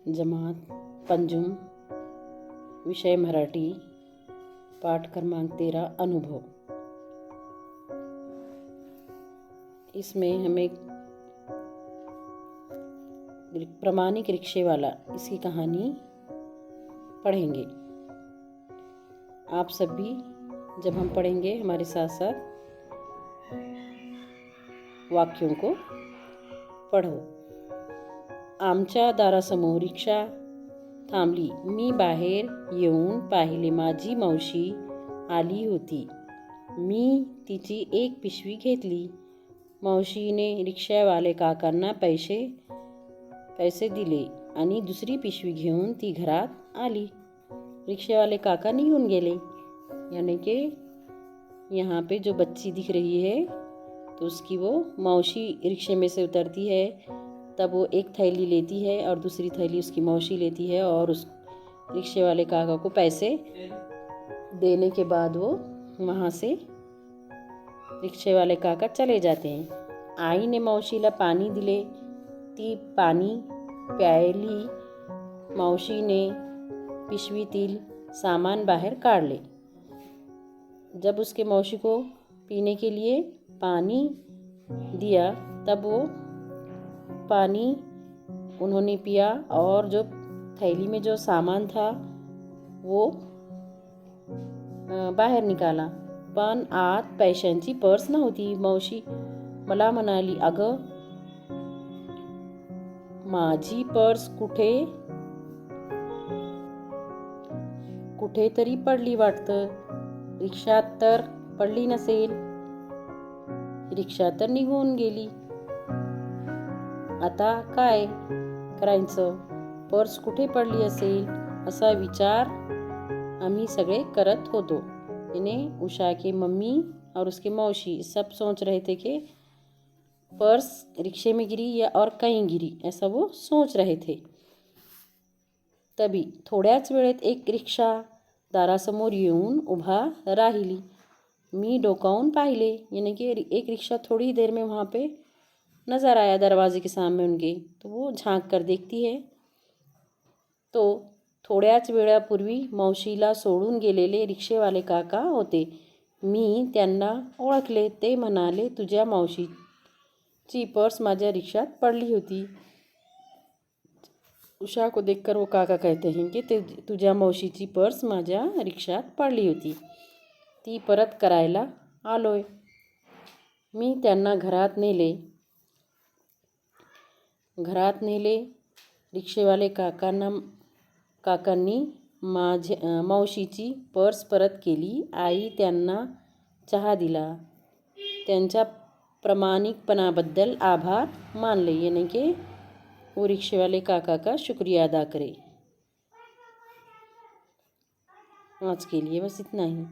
जमात पंजुम, विषय मराठी, पाठ क्रमांक 13 अनुभव। इसमें हम एक प्रामाणिक रिक्शे वाला इसकी कहानी पढ़ेंगे। आप सब भी जब हम पढ़ेंगे हमारे साथ साथ वाक्यों को पढ़ो। आमच्या दारासमोर रिक्षा थांबली। मी बाहेर येऊन पाहिले, माझी मावशी आली होती। मी तिची एक पिशवी घेतली। मावशीने रिक्षावाले काकांना पैसे दिले आणि दुसरी पिशवी घेऊन ती घरात आली। रिक्षावाले काका निघून गेले। यानी कि यहाँ पे जो बच्ची दिख रही है तो उसकी वो मौसी रिक्शे में से उतरती है, तब वो एक थैली लेती है और दूसरी थैली उसकी मौसी लेती है और उस रिक्शे वाले काका को पैसे देने के बाद वो वहाँ से रिक्शे वाले काका चले जाते हैं। आईने मावशीला पाणी दिले, ती पाणी प्यायली। मावशीने पिशवीतील सामान बाहेर काढले। जब उसके मौसी को पीने के लिए पानी दिया तब वो पानी उन्होंने पिया और जो थैली में जो सामान था वो बाहेर निकाला। पण आत पैशांची पर्स नव्हती। मावशी मला म्हणाली, अगं माझी पर्स कुठेतरी पडली वाटतं। रिक्षात तर पडली नसेल, रिक्षा तर निघून गेली। आता काय करायचं? पर्स कुठे पडली असेल असा विचार आम्ही सगळे करत होतो। यानी उषा के मम्मी और उसके मौसी सब सोच रहे थे कि पर्स रिक्शे में गिरी या और कहीं गिरी, ऐसा वो सोच रहे थे। तभी थोड्याच वेळेत एक रिक्षा दारासमोर येऊन उभा राहिली। मी डोकावून पाहिले, यानी कि एक रिक्शा थोड़ी देर में वहाँ पे नज़र आया दरवाजे के सामने उनके। तो वो झांक कर देखती है तो थोड्याच वेळापूर्वी मावशीला सोडून गेलेले रिक्षेवाले काका होते। मी त्यांना ओळखले। ते म्हणाले, तुझ्या मावशीची पर्स माझ्या रिक्षात पडली होती। उषा को देखकर वो काका कहते हैं कि तुझ्या मावशीची पर्स माझ्या रिक्षात पडली होती, ती परत करायला आलोय। मी त्यांना घरात नेले। रिक्षेवाले काकांनी मावशीची पर्स परत केली। आई त्यांना चहा दिला। त्यांच्या प्रामाणिकपणाबद्दल आभार मानले, यानी कि वो रिक्शे वाले काका का शुक्रिया अदा करे। आज के लिए बस इतना ही।